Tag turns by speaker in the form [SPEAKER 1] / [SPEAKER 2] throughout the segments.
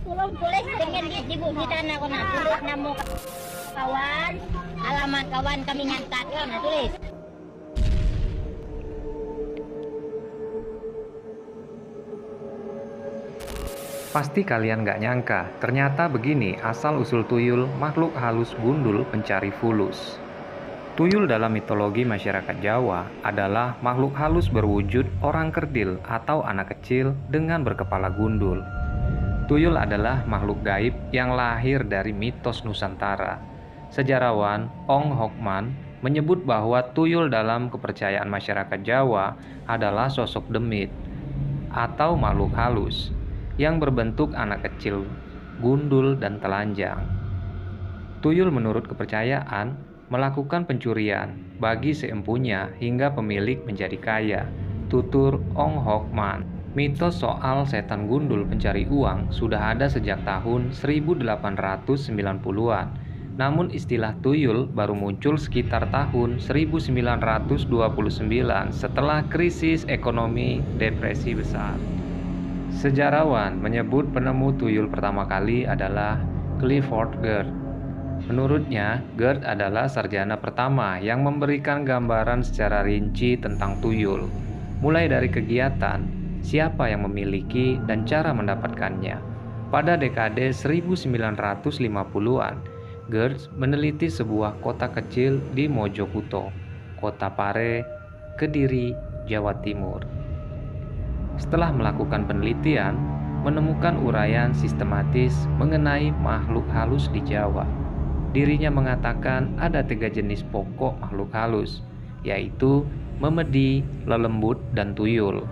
[SPEAKER 1] Tulong tulis dengan di buku kita nak kena tulis nama kawan, alamat kawan kami ngantar kau nak tulis.
[SPEAKER 2] Pasti kalian gak nyangka, ternyata begini asal-usul tuyul, makhluk halus gundul pencari fulus. Tuyul dalam mitologi masyarakat Jawa adalah makhluk halus berwujud orang kerdil atau anak kecil dengan berkepala gundul. Tuyul adalah makhluk gaib yang lahir dari mitos Nusantara. Sejarawan Ong Hokman menyebut bahwa tuyul dalam kepercayaan masyarakat Jawa adalah sosok demit atau makhluk halus yang berbentuk anak kecil, gundul, dan telanjang. Tuyul menurut kepercayaan melakukan pencurian bagi seempunya hingga pemilik menjadi kaya. Tutur Ong Hokman, mitos soal setan gundul pencari uang sudah ada sejak tahun 1890-an. Namun istilah tuyul baru muncul sekitar tahun 1929 setelah krisis ekonomi depresi besar. Sejarawan menyebut penemu tuyul pertama kali adalah Clifford Geertz. Menurutnya, Geertz adalah sarjana pertama yang memberikan gambaran secara rinci tentang tuyul, mulai dari kegiatan, siapa yang memiliki, dan cara mendapatkannya. Pada dekade 1950-an, Geertz meneliti sebuah kota kecil di Mojokuto, Kota Pare, Kediri, Jawa Timur. Setelah melakukan penelitian, menemukan uraian sistematis mengenai makhluk halus di Jawa. Dirinya mengatakan ada 3 jenis pokok makhluk halus, yaitu memedi, lelembut, dan tuyul.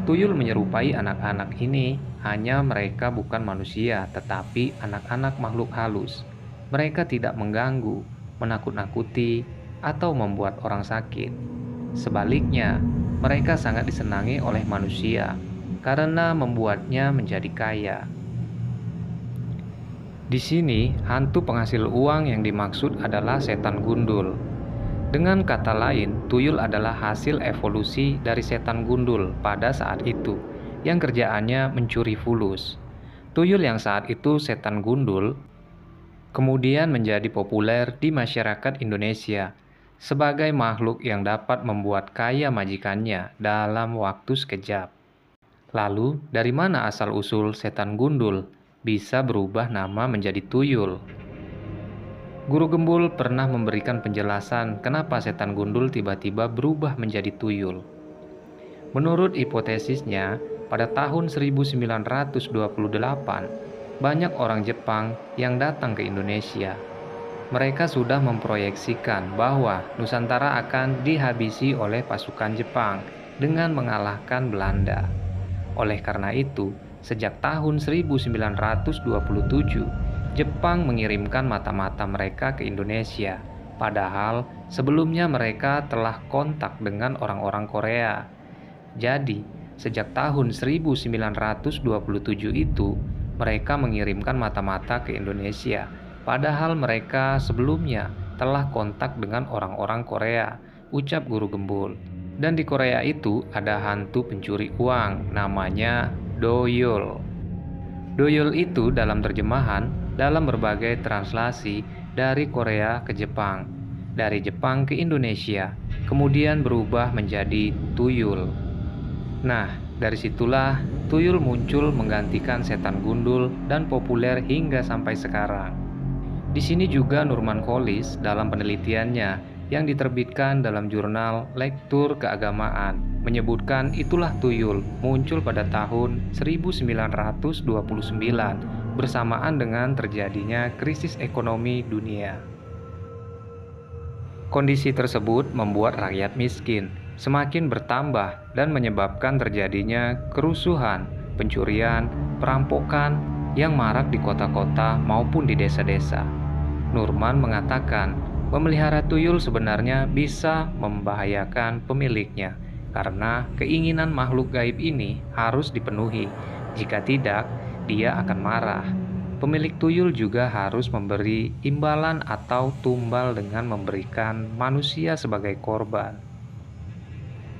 [SPEAKER 2] Tuyul menyerupai anak-anak ini, hanya mereka bukan manusia, tetapi anak-anak makhluk halus. Mereka tidak mengganggu, menakut-nakuti, atau membuat orang sakit. Sebaliknya, mereka sangat disenangi oleh manusia karena membuatnya menjadi kaya. Di sini, hantu penghasil uang yang dimaksud adalah setan gundul. Dengan kata lain, tuyul adalah hasil evolusi dari setan gundul pada saat itu, yang kerjaannya mencuri fulus. Tuyul yang saat itu setan gundul, kemudian menjadi populer di masyarakat Indonesia sebagai makhluk yang dapat membuat kaya majikannya dalam waktu sekejap. Lalu, dari mana asal-usul setan gundul bisa berubah nama menjadi tuyul? Guru Gembul pernah memberikan penjelasan kenapa setan gundul tiba-tiba berubah menjadi tuyul. Menurut hipotesisnya, pada tahun 1928, banyak orang Jepang yang datang ke Indonesia. Mereka sudah memproyeksikan bahwa Nusantara akan dihabisi oleh pasukan Jepang dengan mengalahkan Belanda. Oleh karena itu, sejak tahun 1927, Jepang mengirimkan mata-mata mereka ke Indonesia. Padahal sebelumnya mereka telah kontak dengan orang-orang Korea. Jadi, sejak tahun 1927 itu, mereka mengirimkan mata-mata ke Indonesia. Padahal mereka sebelumnya telah kontak dengan orang-orang Korea, ucap Guru Gembul. Dan di Korea itu ada hantu pencuri uang, namanya Doyul. Doyul itu dalam terjemahan, dalam berbagai translasi dari Korea ke Jepang, dari Jepang ke Indonesia, kemudian berubah menjadi tuyul. Nah, dari situlah tuyul muncul menggantikan setan gundul dan populer hingga sampai sekarang. Di sini juga Nurman Kholis dalam penelitiannya yang diterbitkan dalam jurnal Lektur Keagamaan menyebutkan itulah tuyul muncul pada tahun 1929 bersamaan dengan terjadinya krisis ekonomi dunia. Kondisi tersebut membuat rakyat miskin semakin bertambah dan menyebabkan terjadinya kerusuhan, pencurian, perampokan yang marak di kota-kota maupun di desa-desa. Nurman mengatakan, memelihara tuyul sebenarnya bisa membahayakan pemiliknya karena keinginan makhluk gaib ini harus dipenuhi. Jika tidak, dia akan marah. Pemilik tuyul juga harus memberi imbalan atau tumbal dengan memberikan manusia sebagai korban.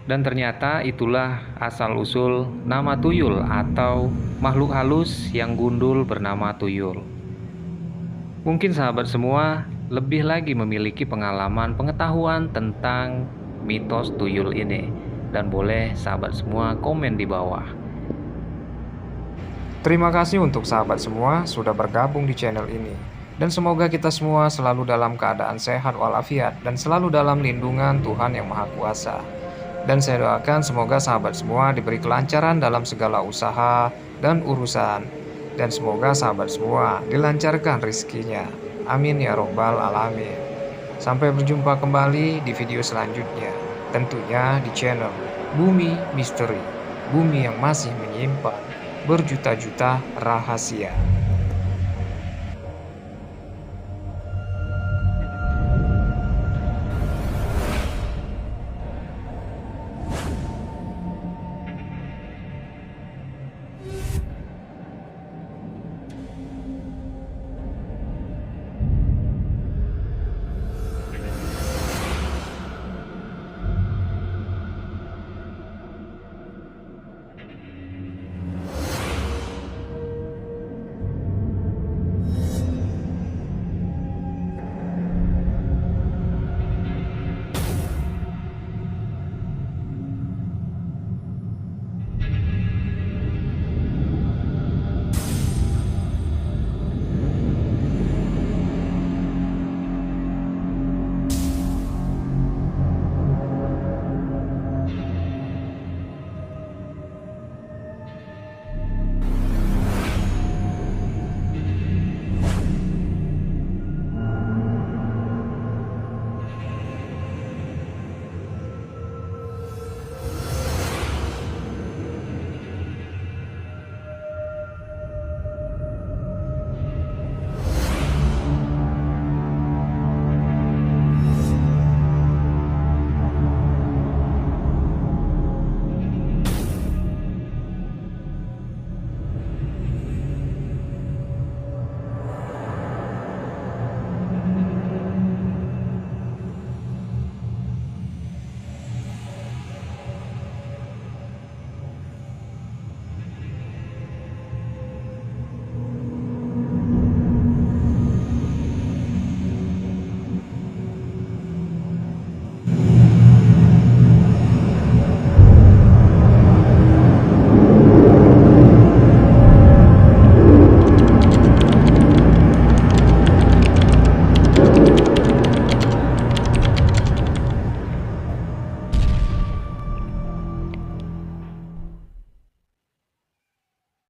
[SPEAKER 2] Dan ternyata itulah asal-usul nama tuyul atau makhluk halus yang gundul bernama tuyul. Mungkin sahabat semua lebih lagi memiliki pengetahuan tentang mitos tuyul ini. Dan boleh sahabat semua komen di bawah. Terima kasih untuk sahabat semua sudah bergabung di channel ini. Dan semoga kita semua selalu dalam keadaan sehat walafiat dan selalu dalam lindungan Tuhan Yang Maha Kuasa. Dan saya doakan semoga sahabat semua diberi kelancaran dalam segala usaha dan urusan. Dan semoga sahabat semua dilancarkan rezekinya. Amin ya robbal alamin. Sampai berjumpa kembali di video selanjutnya. Tentunya di channel Bumi Misteri. Bumi yang masih menyimpan berjuta-juta rahasia.